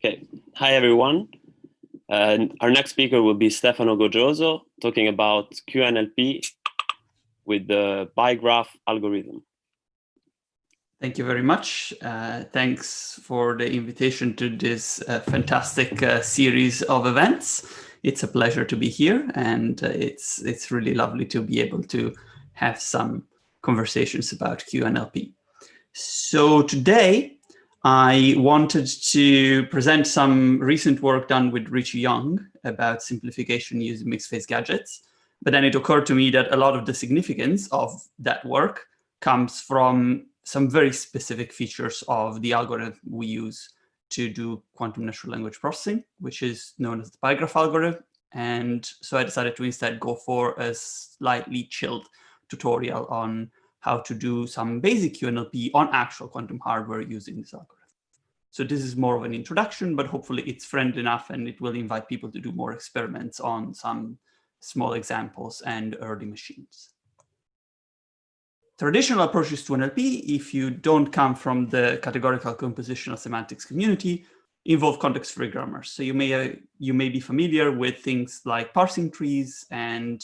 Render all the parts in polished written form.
Okay, hi everyone. Our next speaker will be Stefano Gogioso talking about QNLP with the Bigraph algorithm. Thank you very much. Thanks for the invitation to this fantastic series of events. It's a pleasure to be here, and it's really lovely to be able to have some conversations about QNLP. So today, I wanted to present some recent work done with Richie Young about simplification using mixed phase gadgets. But then it occurred to me that a lot of the significance of that work comes from some very specific features of the algorithm we use to do quantum natural language processing, which is known as the Bigraph algorithm. And so I decided to instead go for a slightly chilled tutorial on how to do some basic QNLP on actual quantum hardware using this algorithm. So this is more of an introduction, but hopefully it's friendly enough and it will invite people to do more experiments on some small examples and early machines. Traditional approaches to NLP, if you don't come from the categorical compositional semantics community, involve context-free grammars. So you may be familiar with things like parsing trees and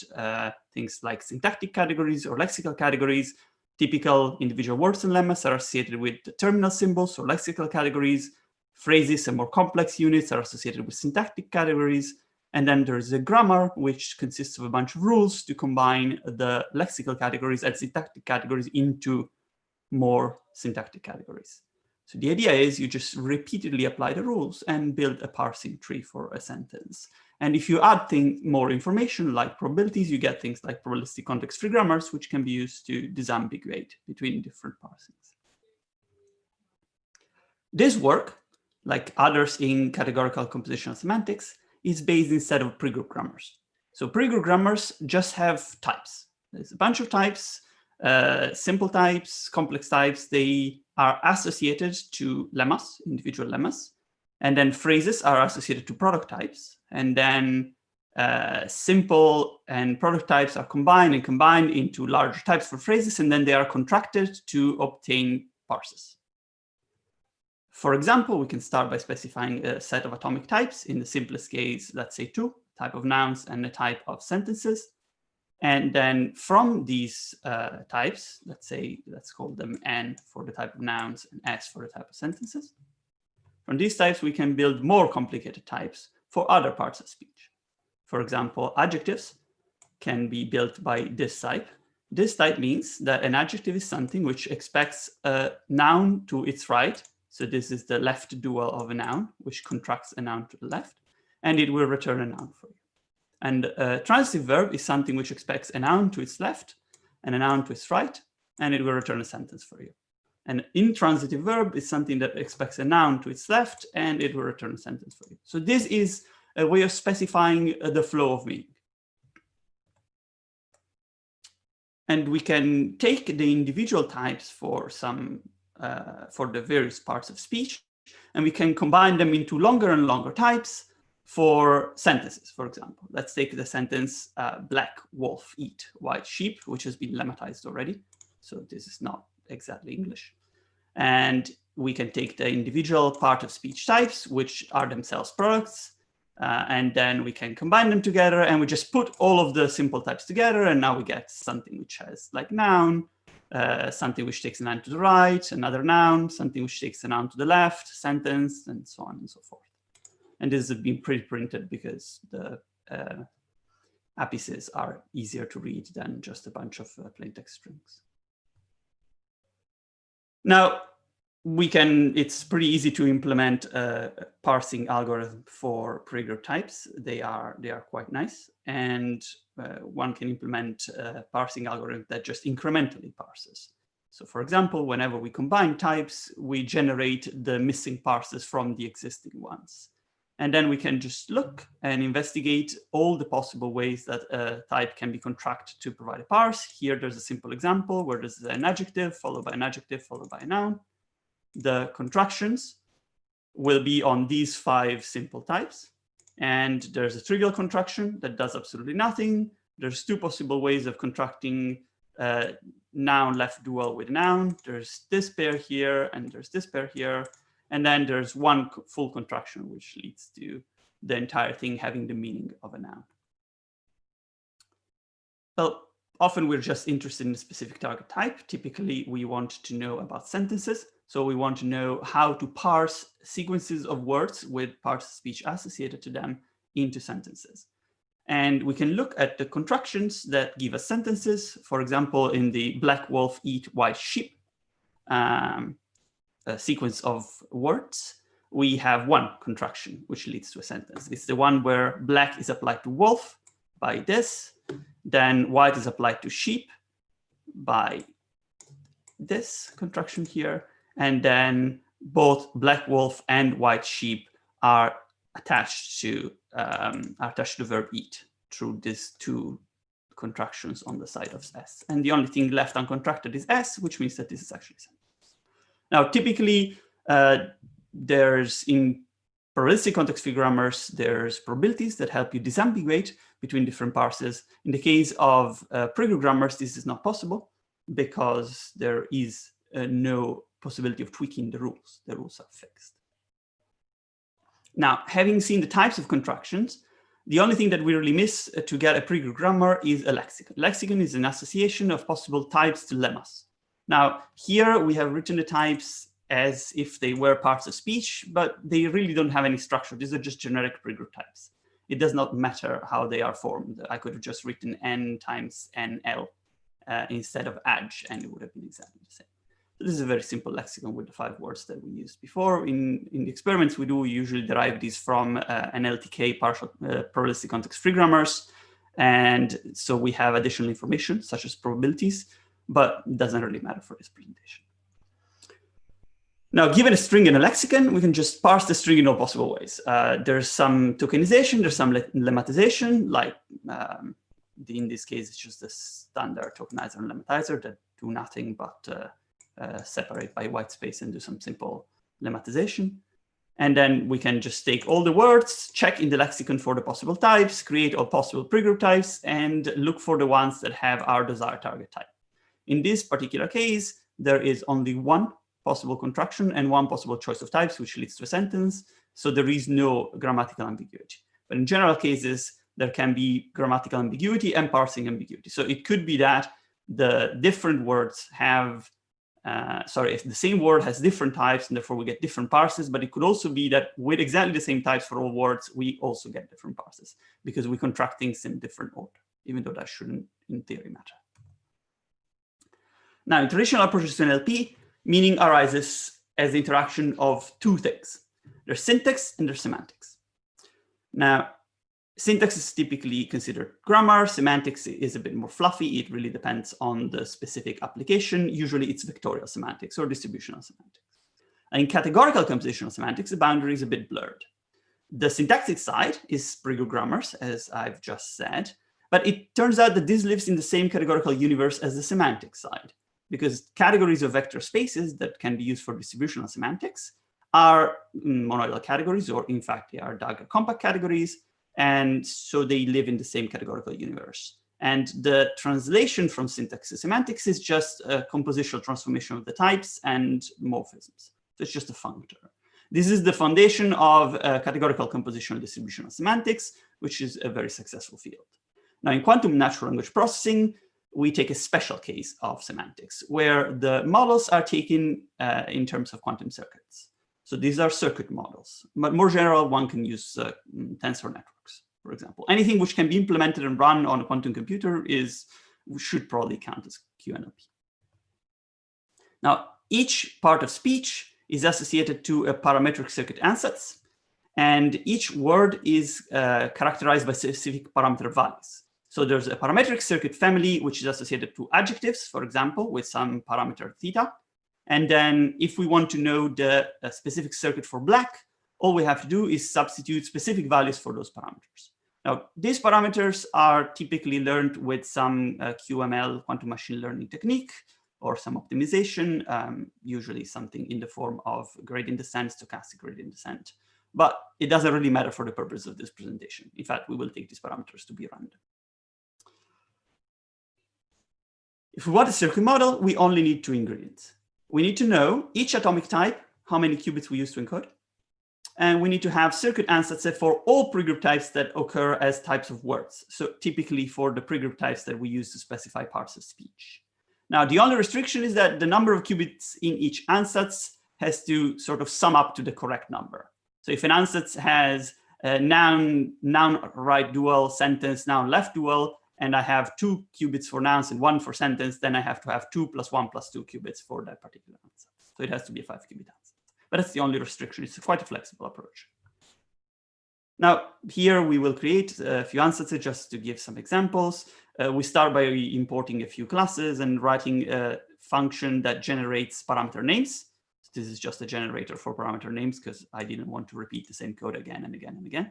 things like syntactic categories or lexical categories. Typical individual words and lemmas are associated with terminal symbols or lexical categories. Phrases and more complex units are associated with syntactic categories. And then there's a grammar, which consists of a bunch of rules to combine the lexical categories and syntactic categories into more syntactic categories. So the idea is you just repeatedly apply the rules and build a parsing tree for a sentence. And if you add more information like probabilities, you get things like probabilistic context-free grammars, which can be used to disambiguate between different parsings. This work, like others in categorical compositional semantics, is based instead of pregroup grammars. So pregroup grammars just have types. There's a bunch of types, simple types, complex types. They are associated to lemmas, individual lemmas. And then phrases are associated to product types. And then simple and product types are combined into larger types for phrases. And then they are contracted to obtain parses. For example, we can start by specifying a set of atomic types. In the simplest case, let's say 2, type of nouns and a type of sentences. And then from these types, let's call them N for the type of nouns and S for the type of sentences. From these types, we can build more complicated types for other parts of speech. For example, adjectives can be built by this type. This type means that an adjective is something which expects a noun to its right. So this is the left dual of a noun, which contracts a noun to the left, and it will return a noun for you. And a transitive verb is something which expects a noun to its left and a noun to its right, and it will return a sentence for you. An intransitive verb is something that expects a noun to its left, and it will return a sentence for you. So this is a way of specifying the flow of meaning. And we can take the individual types for the various parts of speech, and we can combine them into longer and longer types for sentences, for example. Let's take the sentence, black wolf eat white sheep, which has been lemmatized already. So this is not exactly English. And we can take the individual part of speech types, which are themselves products, and then we can combine them together, and we just put all of the simple types together, and now we get something which has like noun, something which takes a noun to the right, another noun, something which takes a noun to the left, sentence, and so on and so forth. And this has been pre-printed because the apices are easier to read than just a bunch of plain text strings. Now, it's pretty easy to implement a parsing algorithm for pregroup types. They are quite nice. And one can implement a parsing algorithm that just incrementally parses. So for example, whenever we combine types, we generate the missing parses from the existing ones. And then we can just look and investigate all the possible ways that a type can be contracted to provide a parse. Here, there's a simple example where there's an adjective, followed by an adjective, followed by a noun. The contractions will be on these 5 simple types. And there's a trivial contraction that does absolutely nothing. There's 2 possible ways of contracting noun left dual with noun. There's this pair here, and there's this pair here. And then there's one full contraction, which leads to the entire thing having the meaning of a noun. Well, often we're just interested in a specific target type. Typically, we want to know about sentences. So we want to know how to parse sequences of words with parts of speech associated to them into sentences. And we can look at the contractions that give us sentences. For example, in the black wolf eat white sheep sequence of words, we have one contraction, which leads to a sentence. It's the one where black is applied to wolf by this, then white is applied to sheep by this contraction here, and then both black wolf and white sheep are attached to the verb eat through these two contractions on the side of s. And the only thing left uncontracted is s, which means that this is actually a sentence. Now, typically, there's in probabilistic context-free grammars, there's probabilities that help you disambiguate between different parses. In the case of pregroup grammars, this is not possible because there is no possibility of tweaking the rules. The rules are fixed. Now, having seen the types of contractions, the only thing that we really miss to get a pregroup grammar is a lexicon. Lexicon is an association of possible types to lemmas. Now, here we have written the types as if they were parts of speech, but they really don't have any structure. These are just generic pregroup types. It does not matter how they are formed. I could have just written n times nl instead of adj, and it would have been exactly the same. So this is a very simple lexicon with the 5 words that we used before. In the experiments we do, we usually derive these from an LTK partial probabilistic context-free grammars. And so we have additional information, such as probabilities, but it doesn't really matter for this presentation. Now, given a string in a lexicon, we can just parse the string in all possible ways. There's some tokenization, there's some lemmatization, like in this case, it's just a standard tokenizer and lemmatizer that do nothing but separate by white space and do some simple lemmatization. And then we can just take all the words, check in the lexicon for the possible types, create all possible pregroup types, and look for the ones that have our desired target type. In this particular case, there is only one possible contraction and one possible choice of types, which leads to a sentence. So there is no grammatical ambiguity. But in general cases, there can be grammatical ambiguity and parsing ambiguity. So it could be that the different words have, if the same word has different types, and therefore we get different parses, but it could also be that with exactly the same types for all words, we also get different parses because we contract things in different order, even though that shouldn't, in theory, matter. Now, in traditional approaches to NLP, meaning arises as the interaction of two things. There's syntax and there's semantics. Now, syntax is typically considered grammar. Semantics is a bit more fluffy. It really depends on the specific application. Usually it's vectorial semantics or distributional semantics. And in categorical compositional semantics, the boundary is a bit blurred. The syntactic side is pregroup grammars, as I've just said, but it turns out that this lives in the same categorical universe as the semantic side, because categories of vector spaces that can be used for distributional semantics are monoidal categories, or in fact, they are Dagger compact categories. And so they live in the same categorical universe. And the translation from syntax to semantics is just a compositional transformation of the types and morphisms. So it's just a functor. This is the foundation of categorical compositional distributional semantics, which is a very successful field. Now, in quantum natural language processing, we take a special case of semantics, where the models are taken in terms of quantum circuits. So these are circuit models, but more general, one can use tensor networks, for example. Anything which can be implemented and run on a quantum computer should probably count as QNLP. Now, each part of speech is associated to a parametric circuit ansatz, and each word is characterized by specific parameter values. So there's a parametric circuit family, which is associated to adjectives, for example, with some parameter theta. And then if we want to know the specific circuit for black, all we have to do is substitute specific values for those parameters. Now, these parameters are typically learned with some QML, quantum machine learning technique, or some optimization, usually something in the form of gradient descent, stochastic gradient descent. But it doesn't really matter for the purpose of this presentation. In fact, we will take these parameters to be random. If we want a circuit model, we only need 2 ingredients. We need to know each atomic type how many qubits we use to encode. And we need to have circuit ansatz for all pregroup types that occur as types of words. So typically for the pregroup types that we use to specify parts of speech. Now, the only restriction is that the number of qubits in each ansatz has to sort of sum up to the correct number. So if an ansatz has a noun right dual, sentence, noun left dual, and I have 2 qubits for nouns and 1 for sentence, then I have to have 2 + 1 + 2 qubits for that particular ansatz. So it has to be a 5-qubit ansatz. But that's the only restriction. It's quite a flexible approach. Now, here we will create a few ansatzes just to give some examples. We start by importing a few classes and writing a function that generates parameter names. So this is just a generator for parameter names because I didn't want to repeat the same code again and again and again.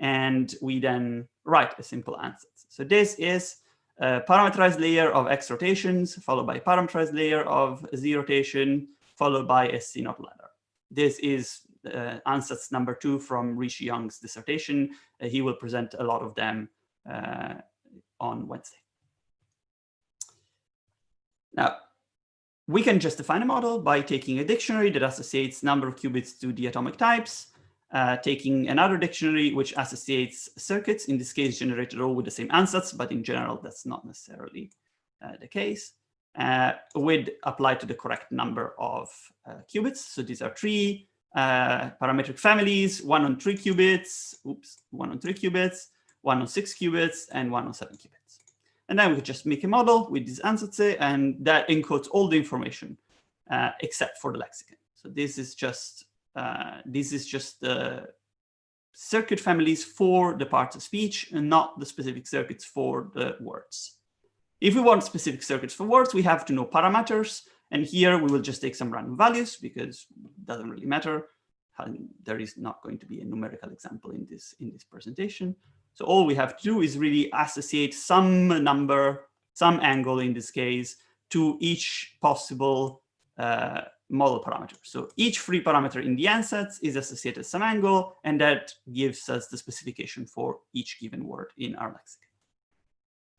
And we then write a simple ansatz. So this is a parameterized layer of X rotations, followed by a parameterized layer of Z rotation, followed by a C0 ladder. This is ansatz number 2 from Rishi Young's dissertation. He will present a lot of them on Wednesday. Now, we can just define a model by taking a dictionary that associates number of qubits to the atomic types, taking another dictionary which associates circuits, in this case generated all with the same ansatz, but in general that's not necessarily the case, with applied to the correct number of qubits. So these are 3 parametric families, 1 on 3 qubits, 1 on 3 qubits, 1 on 6 qubits, and 1 on 7 qubits. And then we could just make a model with this ansatz, and that encodes all the information except for the lexicon. So this is just the circuit families for the parts of speech and not the specific circuits for the words. If we want specific circuits for words, we have to know parameters. And here we will just take some random values because it doesn't really matter. There is not going to be a numerical example in this presentation. So all we have to do is really associate some number, some angle in this case, to each possible model parameter. So each free parameter in the ansatz is associated with some angle, and that gives us the specification for each given word in our lexicon.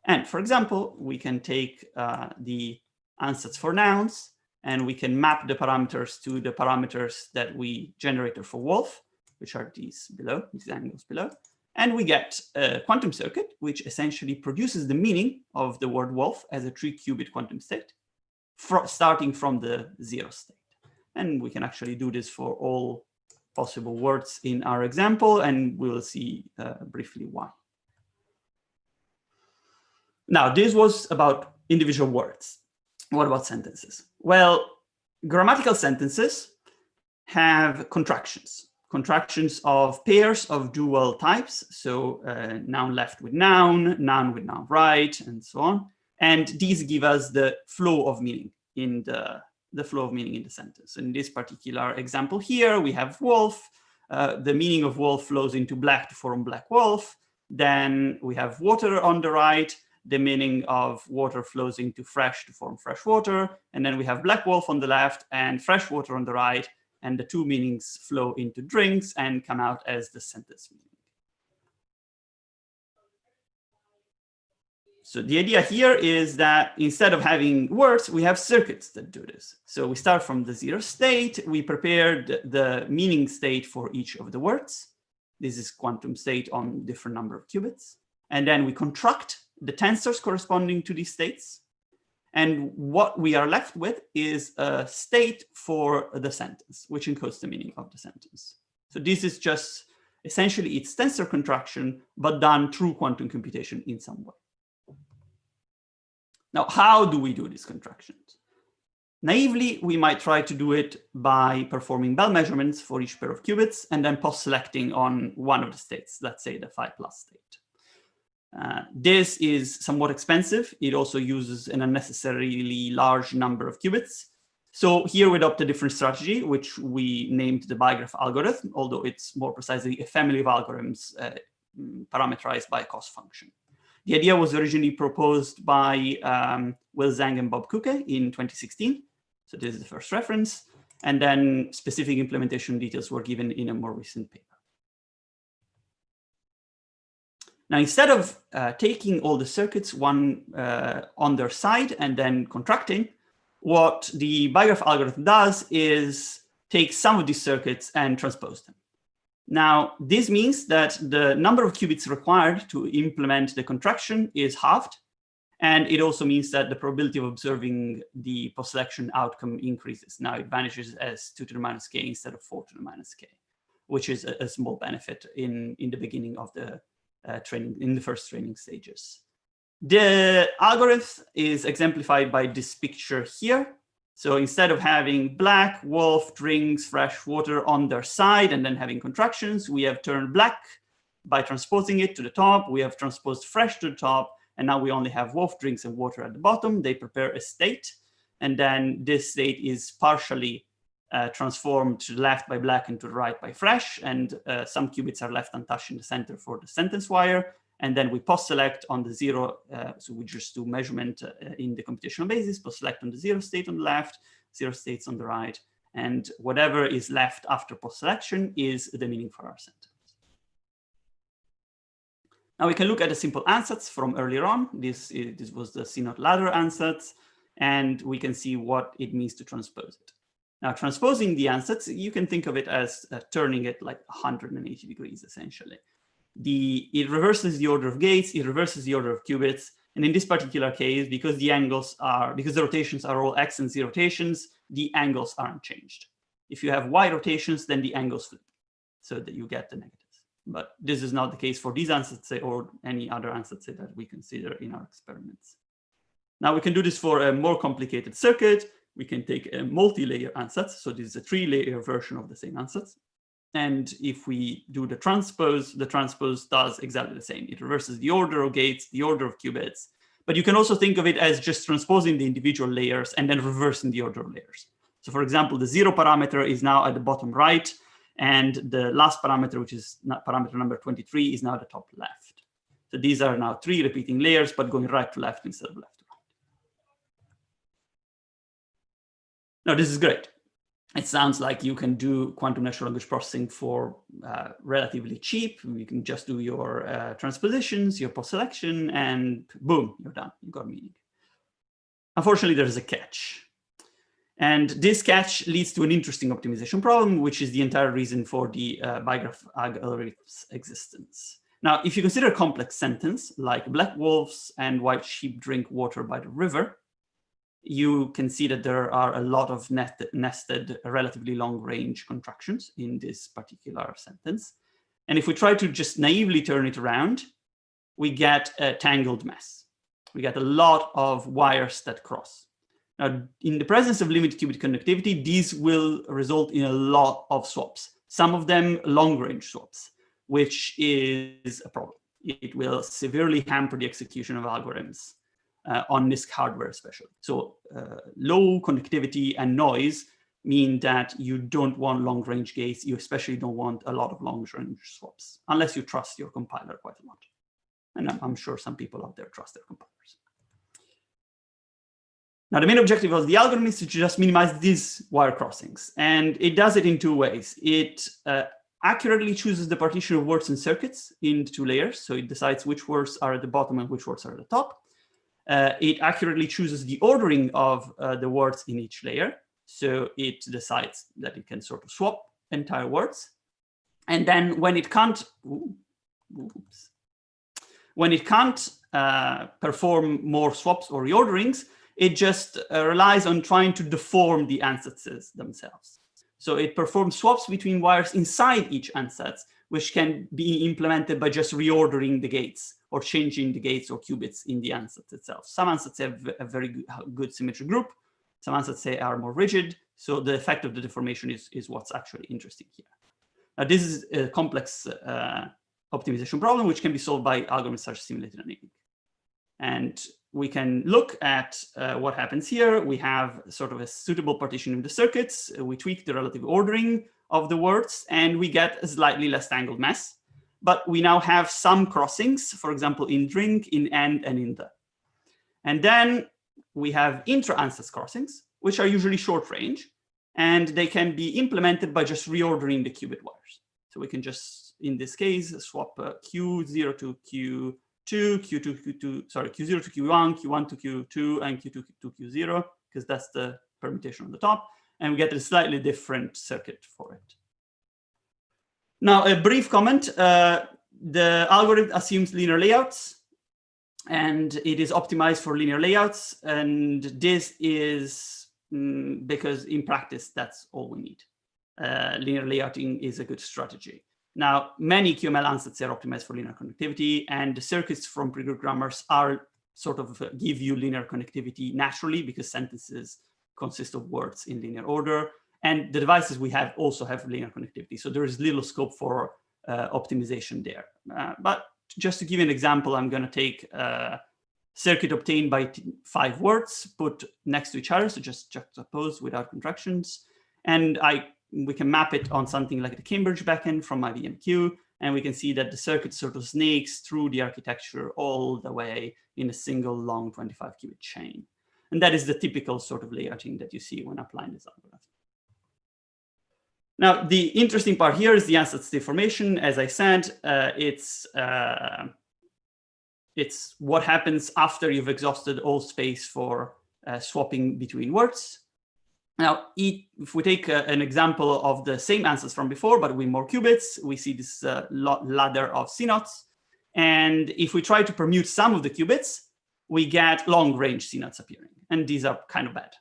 And for example, we can take the ansatz for nouns, and we can map the parameters to the parameters that we generated for Wolf, which are these below, these angles below. And we get a quantum circuit, which essentially produces the meaning of the word Wolf as a 3-qubit quantum state, starting from the 0 state. And we can actually do this for all possible words in our example, and we will see briefly why. Now, this was about individual words. What about sentences? Well, grammatical sentences have contractions of pairs of dual types. So noun left with noun, noun with noun right, and so on. And these give us the flow of meaning in the flow of meaning in the sentence. In this particular example here, we have wolf. The meaning of wolf flows into black to form black wolf. Then we have water on the right. The meaning of water flows into fresh to form fresh water. And then we have black wolf on the left and fresh water on the right. And the two meanings flow into drinks and come out as the sentence meaning. So the idea here is that instead of having words, we have circuits that do this. So we start from the 0 state. We prepared the meaning state for each of the words. This is quantum state on different number of qubits. And then we construct the tensors corresponding to these states. And what we are left with is a state for the sentence, which encodes the meaning of the sentence. So this is just essentially its tensor contraction, but done through quantum computation in some way. Now, how do we do these contractions? Naively, we might try to do it by performing Bell measurements for each pair of qubits and then post-selecting on one of the states, let's say the 5+ state. This is somewhat expensive. It also uses an unnecessarily large number of qubits. So here we adopt a different strategy, which we named the Bigraph algorithm, although it's more precisely a family of algorithms parameterized by a cost function. The idea was originally proposed by Will Zhang and Bob Kuke in 2016. So this is the first reference. And then specific implementation details were given in a more recent paper. Now, instead of taking all the circuits one on their side and then contracting, what the Bigraph algorithm does is take some of these circuits and transpose them. Now, this means that the number of qubits required to implement the contraction is halved. And it also means that the probability of observing the post-selection outcome increases. Now it vanishes as 2 to the minus k instead of 4 to the minus k, which is a small benefit in the beginning of the training, in the first training stages. The algorithm is exemplified by this picture here. So instead of having black, wolf, drinks, fresh water on their side and then having contractions, we have turned black by transposing it to the top. We have transposed fresh to the top. And now we only have wolf, drinks, and water at the bottom. They prepare a state. And then this state is partially transformed to the left by black and to the right by fresh. And some qubits are left untouched in the center for the sentence wire. And then we post-select on the 0. So we just do measurement in the computational basis, post-select on the 0 state on the left, 0 states on the right. And whatever is left after post-selection is the meaning for our sentence. Now we can look at the simple ansatz from earlier on. This was the C0 ladder ansatz, and we can see what it means to transpose it. Now, transposing the ansatz, you can think of it as turning it like 180 degrees, essentially. It reverses the order of gates, it reverses the order of qubits, and in this particular case, because the rotations are all x and z rotations, the angles aren't changed. If you have y rotations, then the angles flip, so that you get the negatives. But this is not the case for these ansatz or any other ansatz that we consider in our experiments. Now we can do this for a more complicated circuit. We can take a multi-layer ansatz. So this is a 3-layer version of the same ansatz. And if we do the transpose does exactly the same. It reverses the order of gates, the order of qubits. But you can also think of it as just transposing the individual layers and then reversing the order of layers. So for example, the 0 parameter is now at the bottom right. And the last parameter, which is parameter number 23, is now at the top left. So these are now 3 repeating layers, but going right to left instead of left to right. Now, this is great. It sounds like you can do quantum natural language processing for relatively cheap. You can just do your transpositions, your post-selection, and boom, you're done. You got meaning. Unfortunately, there's a catch. And this catch leads to an interesting optimization problem, which is the entire reason for the Bigraph algorithm's existence. Now, if you consider a complex sentence like black wolves and white sheep drink water by the river, you can see that there are a lot of nested, relatively long-range contractions in this particular sentence. And if we try to just naively turn it around, we get a tangled mess. We get a lot of wires that cross. Now, in the presence of limited qubit conductivity, these will result in a lot of swaps, some of them long-range swaps, which is a problem. It will severely hamper the execution of algorithms on NISQ hardware especially. So low conductivity and noise mean that you don't want long-range gates. You especially don't want a lot of long-range swaps, unless you trust your compiler quite a lot. And I'm sure some people out there trust their compilers. Now, the main objective of the algorithm is to just minimize these wire crossings. And it does it in 2 ways. It accurately chooses the partition of words and circuits in 2 layers. So it decides which words are at the bottom and which words are at the top. It accurately chooses the ordering of the words in each layer. So it decides that it can sort of swap entire words. And then when it can't, perform more swaps or reorderings, it just relies on trying to deform the ansatzes themselves. So it performs swaps between wires inside each ansatz, which can be implemented by just reordering the gates or changing the gates or qubits in the ansatz itself. Some ansatz have a very good symmetry group. Some ansatz are more rigid. So the effect of the deformation is what's actually interesting here. Now, this is a complex optimization problem, which can be solved by algorithms such as simulated annealing. And we can look at what happens here. We have sort of a suitable partition in the circuits. We tweak the relative ordering of the words, and we get a slightly less tangled mess. But we now have some crossings, for example, in drink, in and in the. And then we have intra-ansatz crossings, which are usually short range, and they can be implemented by just reordering the qubit wires. So we can just, in this case, swap Q0 to Q2, Q0 to Q1, Q1 to Q2, and Q2 to Q0, because that's the permutation on the top. and we get a slightly different circuit for it. Now, a brief comment. The algorithm assumes linear layouts, and it is optimized for linear layouts. And this is because in practice, that's all we need. Linear layouting is a good strategy. Now, many QML ansatz are optimized for linear connectivity, and the circuits from pre-group grammars are sort of give you linear connectivity naturally because sentences consist of words in linear order. And the devices we have also have linear connectivity. So there is little scope for optimization there. But just to give you an example, I'm going to take a circuit obtained by 5 words, put next to each other, so just juxtapose without contractions. And we can map it on something like the Cambridge backend from my VMQ, and we can see that the circuit sort of snakes through the architecture all the way in a single long 25-qubit chain. And that is the typical sort of layouting that you see when applying this algorithm. Now, the interesting part here is the ansatz deformation. As I said, it's what happens after you've exhausted all space for swapping between words. Now, if we take an example of the same answers from before, but with more qubits, we see this ladder of CNOTs. And if we try to permute some of the qubits, we get long-range CNOTs appearing. And these are kind of bad.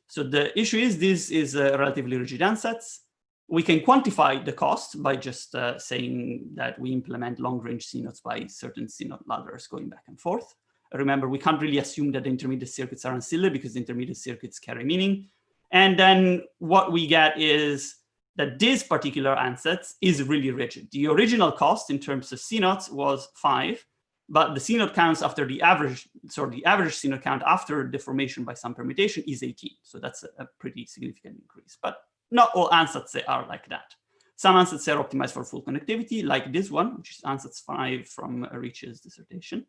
So the issue is this is a relatively rigid ansatz. We can quantify the cost by just saying that we implement long-range CNOTs by certain CNOT ladders going back and forth. Remember, we can't really assume that the intermediate circuits are ancillary because the intermediate circuits carry meaning. And then what we get is that this particular ansatz is really rigid. The original cost in terms of CNOTs was 5, but the CNOT counts after the average, the average CNOT count after deformation by some permutation is 18. So that's a pretty significant increase. But not all ansatz are like that. Some ansatz are optimized for full connectivity, like this one, which is ansatz 5 from Rich's dissertation.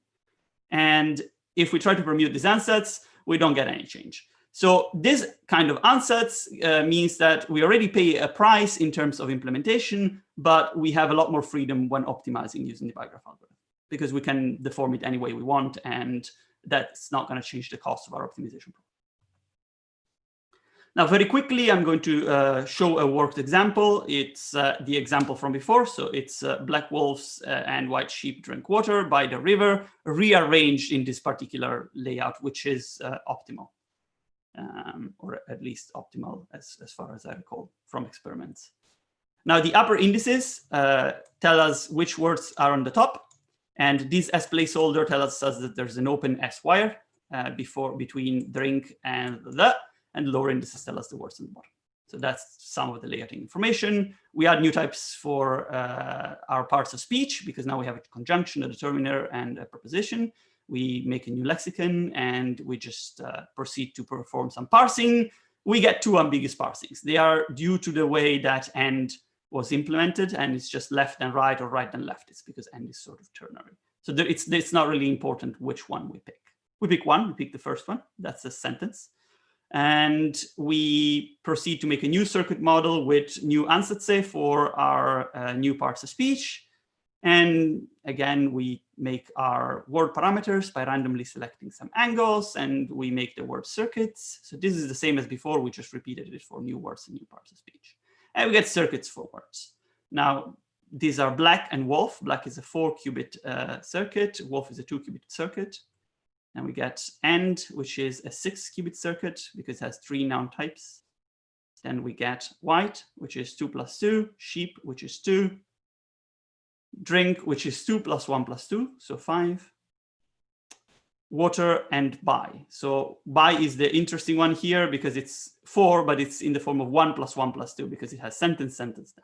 And if we try to permute these ansatz, we don't get any change. So this kind of ansatz means that we already pay a price in terms of implementation, but we have a lot more freedom when optimizing using the Bigraph algorithm, because we can deform it any way we want, and that's not going to change the cost of our optimization problem. Now, very quickly, I'm going to show a worked example. It's the example from before. So it's black wolves and white sheep drink water by the river, rearranged in this particular layout, which is optimal, or at least optimal as far as I recall from experiments. Now, the upper indices tell us which words are on the top. And this S placeholder tells us that there's an open S wire between drink and the. And the lower indices tell us the words on the bottom. So that's some of the layouting information. We add new types for our parts of speech, because now we have a conjunction, a determiner, and a preposition. We make a new lexicon, and we just proceed to perform some parsing. We get 2 ambiguous parsings. They are due to the way that end was implemented, and it's just left and right or right and left. It's because end is sort of ternary. So it's not really important which one we pick. We pick one, we pick the first one. That's a sentence. And we proceed to make a new circuit model with new ansatz for our new parts of speech. And again, we make our word parameters by randomly selecting some angles, and we make the word circuits. So this is the same as before. We just repeated it for new words and new parts of speech. And we get circuits for words. Now, these are black and wolf. Black is a 4-qubit circuit. Wolf is a 2-qubit circuit. And we get end, which is a 6-qubit circuit because it has 3 noun types. Then we get white, which is 2 + 2, sheep, which is 2, drink, which is 2 + 1 + 2, so 5, water, and by. So by is the interesting one here because it's 4, but it's in the form of 1 + 1 + 2 because it has sentence now.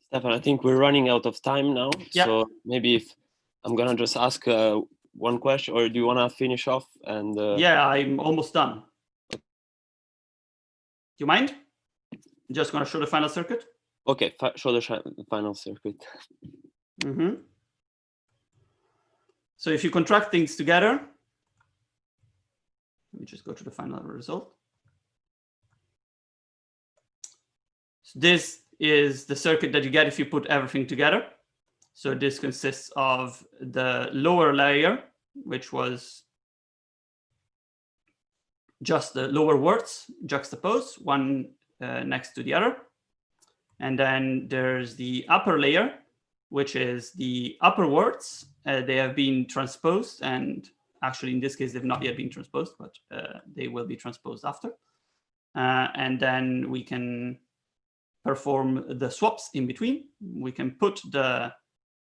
Stefan, I think we're running out of time now. Yeah. So maybe if I'm going to just ask one question, or do you want to finish off? And yeah, I'm almost done. Do you mind? I'm just going to show the final circuit. Okay, show the final circuit. Mm-hmm. So if you contract things together, let me just go to the final result. So this is the circuit that you get if you put everything together. So this consists of the lower layer, which was just the lower words juxtaposed, 1 next to the other. And then there's the upper layer, which is the upper words. They have been transposed, and actually in this case, they've not yet been transposed, but they will be transposed after. And then we can perform the swaps in between. We can put the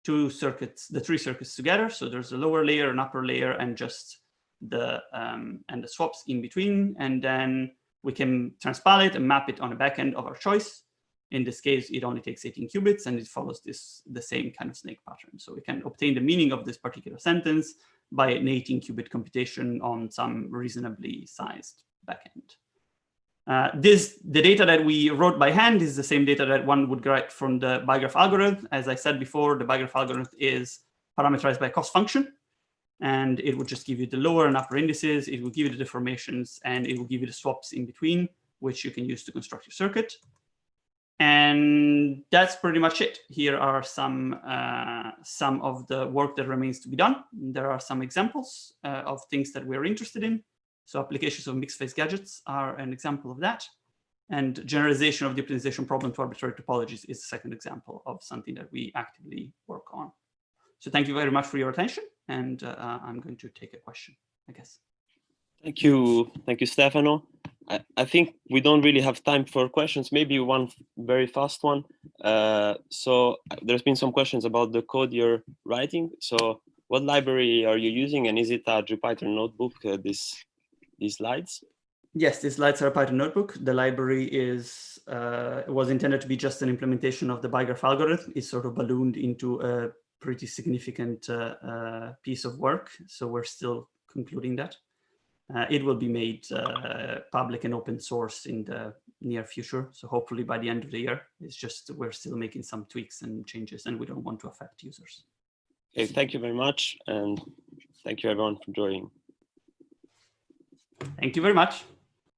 three circuits together. So there's a lower layer, an upper layer, and just the swaps in between. And then we can transpile it and map it on a backend of our choice. In this case, it only takes 18 qubits, and it follows the same kind of snake pattern. So we can obtain the meaning of this particular sentence by an 18-qubit computation on some reasonably sized backend. The data that we wrote by hand is the same data that one would get from the Bigraph algorithm. As I said before, the Bigraph algorithm is parameterized by a cost function, and it would just give you the lower and upper indices. It will give you the deformations, and it will give you the swaps in between, which you can use to construct your circuit. And that's pretty much it. Here are some of the work that remains to be done. There are some examples of things that we're interested in. So applications of mixed phase gadgets are an example of that. And generalization of the optimization problem to arbitrary topologies is a second example of something that we actively work on. So thank you very much for your attention. And I'm going to take a question, I guess. Thank you, Stefano. I think we don't really have time for questions. Maybe one very fast one. So there's been some questions about the code you're writing. So what library are you using, and is it a Jupyter notebook, these slides? Yes, these slides are a Python notebook. The library was intended to be just an implementation of the Bigraph algorithm. It's sort of ballooned into a pretty significant piece of work. So we're still concluding that. It will be made public and open source in the near future. So hopefully by the end of the year. It's just we're still making some tweaks and changes, and we don't want to affect users. Okay, thank you very much. And thank you everyone for joining. Thank you very much.